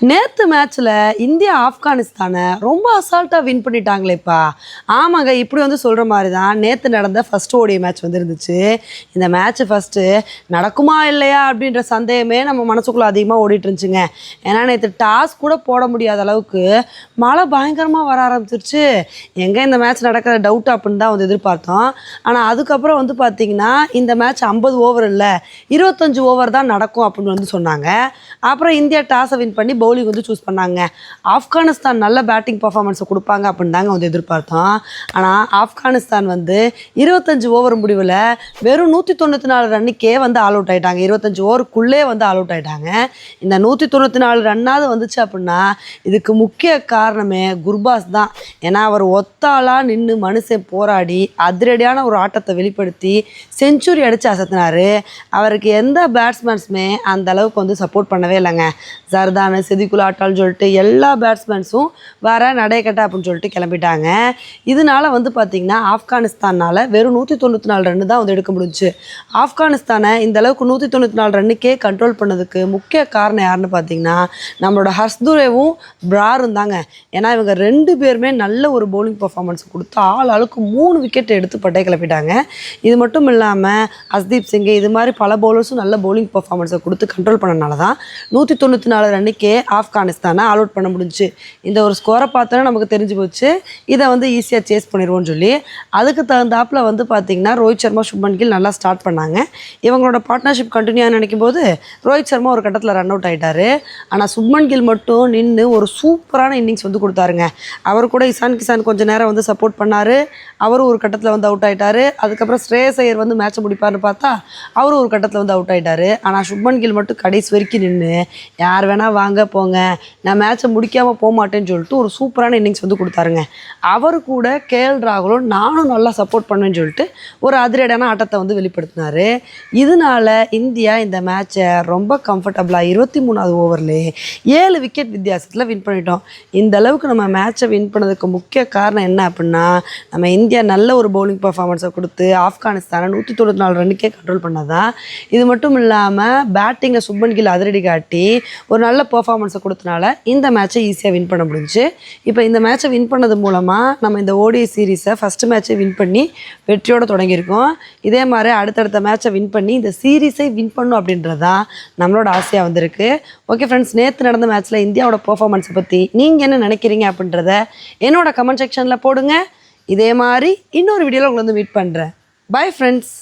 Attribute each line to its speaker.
Speaker 1: நேற்று மேட்ச்சில் இந்தியா ஆப்கானிஸ்தானை ரொம்ப அசால்ட்டாக வின் பண்ணிட்டாங்களேப்பா. ஆமாங்க, இப்படி வந்து சொல்கிற மாதிரி தான் நேற்று நடந்த ஃபஸ்ட் ஓடிஐ மேட்ச் வந்து இருந்துச்சு. இந்த மேட்ச்சு ஃபஸ்ட்டு நடக்குமா இல்லையா அப்படின்ற சந்தேகமே நம்ம மனசுக்குள்ளே அதிகமாக ஓடிட்டு இருந்துச்சுங்க. ஏன்னா நேற்று டாஸ் கூட போட முடியாத அளவுக்கு மழை பயங்கரமாக வர ஆரம்பிச்சிருச்சு. எங்கே இந்த மேட்ச் நடக்கிற டவுட் அப்படின்னு தான் வந்து எதிர்பார்த்தோம். ஆனால் அதுக்கப்புறம் வந்து பார்த்திங்கன்னா இந்த மேட்ச் 50 ஓவர் இல்லை 25 ஓவர் தான் நடக்கும் அப்படின்னு வந்து சொன்னாங்க. அப்புறம் இந்தியா டாஸை வின் பண்ணி பவுலிங் வந்து சூஸ் பண்ணாங்க. ஆப்கானிஸ்தான் நல்ல பேட்டிங் பர்ஃபார்மன்ஸை கொடுப்பாங்க அப்படின்னு தாங்க வந்து எதிர்பார்த்தோம். ஆனால் ஆப்கானிஸ்தான் வந்து 25 ஓவர் முடிவில் வெறும் 194 ரன்னுக்கே வந்து ஆல் அவுட் ஆகிட்டாங்க. 25 ஓவருக்குள்ளே வந்து ஆல் அவுட் ஆகிட்டாங்க. இந்த 194 ரன்னாவது வந்துச்சு அப்படின்னா இதுக்கு முக்கிய காரணமே குர்பாஸ் தான். ஏன்னா அவர் ஒத்தாளாக நின்று மனுஷன் போராடி அதிரடியான ஒரு ஆட்டத்தை வெளிப்படுத்தி செஞ்சுரி அடித்து அசத்தினார். அவருக்கு எந்த பேட்ஸ்மேன்ஸுமே அந்த அளவுக்கு வந்து சப்போர்ட் பண்ணவே இல்லைங்க. ஜர்தானு செதிகுல் ஆட்டால்னு சொல்லிட்டு எல்லா பேட்ஸ்மேன்ஸும் வர நடைக்கட்ட அப்படின்னு சொல்லிட்டு கிளம்பிட்டாங்க. இதனால வந்து பார்த்திங்கன்னா ஆப்கானிஸ்தானால் வெறும் 194 ரன்னு தான் வந்து எடுக்க முடிஞ்சுச்சு. ஆப்கானிஸ்தானை இந்த அளவுக்கு 194 ரன்னுக்கே கண்ட்ரோல் பண்ணதுக்கு முக்கிய காரணம் யாருன்னு பார்த்தீங்கன்னா நம்மளோட ஹர்ஷ்துரேவும் பிராரும் தாங்க. ஏன்னா இவங்க 2 பேருமே நல்ல ஒரு பவுலிங் பர்ஃபார்மன்ஸ் கொடுத்து ஆளுக்கு 3 விக்கெட் எடுத்து பட்டே கிளப்பிட்டாங்க. இது மட்டும் இல்லாமல் ஹர்ஷ்தீப் சிங் இது மாதிரி பல பவுலர்ஸும் நல்ல பவுலிங் பர்ஃபார்மன்ஸை கொடுத்து கண்ட்ரோல் பண்ணனால தான் 194 ரன்னுக்கே ஆப்கானிஸ்தானை ஆல் அவுட் பண்ண முடிஞ்சு. இந்த ஒரு ஸ்கோரை பார்த்தோன்னா நமக்கு தெரிஞ்சு போச்சு இதை வந்து ஈஸியாக சேஸ் பண்ணிடுவோம்னு சொல்லி. அதுக்கு தகுந்தாப்பில் வந்து பார்த்திங்கன்னா ரோஹித் சர்மா சுப்மன் கில் நல்லா ஸ்டார்ட் பண்ணாங்க. இவங்களோட பார்ட்னர்ஷிப் கண்டினியூ நினைக்கும் போது ரோஹித் சர்மா ஒரு கட்டத்தில் ரன் அவுட் ஆகிட்டார். ஆனால் சுப்மன் கில் மட்டும் நின்று ஒரு சூப்பரான இன்னிங்ஸ் வந்து கொடுத்தாருங்க. அவர் கூட இசான் கிசான் கொஞ்சம் நேரம் வந்து சப்போர்ட் பண்ணார். அவரும் ஒரு கட்டத்தில் வந்து அவுட் ஆகிட்டார். அதுக்கப்புறம் ஸ்ரேயஸ் ஐயர் வந்து மேட்சை முடிப்பார்னு பார்த்தா அவரும் ஒரு கட்டத்தில் வந்து அவுட் ஆகிட்டார். ஆனால் சுப்மன் கில் மட்டும் கடைசி வரைக்கும் நின்று யார் வேணால் வாங்க போங்க நான் மேட்சை முடிக்காமல் போக மாட்டேன்னு சொல்லிட்டு ஒரு சூப்பரான இன்னிங்ஸ் வந்து கொடுத்தாருங்க. அவர் கூட கேஎல் ராகுலும் நானும் நல்லா சப்போர்ட் பண்ணுவேன்னு சொல்லிட்டு ஒரு அதிரடியான ஆட்டத்தை வந்து வெளிப்படுத்தினார். இதனால இந்தியா இந்த மேட்சை ரொம்ப கம்ஃபர்டபுளாக 23வது ஓவர்லேயே 7 விக்கெட் வித்தியாசத்தில் வின் பண்ணிட்டோம். இந்த அளவுக்கு நம்ம மேட்சை வின் பண்ணதுக்கு முக்கிய காரணம் என்ன அப்படின்னா நம்ம இந்தியா நல்ல ஒரு பவுலிங் பர்ஃபார்மன்ஸை கொடுத்து ஆப்கானிஸ்தானை 194 ரன்னுக்கே கண்ட்ரோல் பண்ணதான். இது மட்டும் இல்லாமல் பேட்டிங்கை சுப்மன் கில் அதிரடி காட்டி ஒரு நல்ல பர்ஃபார்மன்ஸை கொடுத்தனால இந்த மேட்சை ஈஸியாக வின் பண்ண முடிஞ்சு. இப்போ இந்த மேட்சை வின் பண்ணது மூலமாக நம்ம இந்த ஓடிஐ சீரீஸை ஃபஸ்ட்டு மேட்சை வின் பண்ணி வெற்றியோடு தொடங்கியிருக்கோம். இதே மாதிரி அடுத்தடுத்த மேட்சை வின் பண்ணி இந்த சீரீஸை வின் பண்ணணும் அப்படின்றது தான் நம்மளோட ஆசையாக வந்திருக்கு. ஓகே ஃப்ரெண்ட்ஸ், நேற்று நடந்த மேட்ச்சில் இந்தியாவோட பர்ஃபார்மன்ஸை பற்றி நீங்கள் என்ன நினைக்கிறீங்க அப்படின்றத என்னோட கமெண்ட் செக்ஷனில் போடுங்க. இதே மாதிரி இன்னொரு வீடியோவில் உங்களை வந்து மீட் பண்ணுறேன். Bye friends.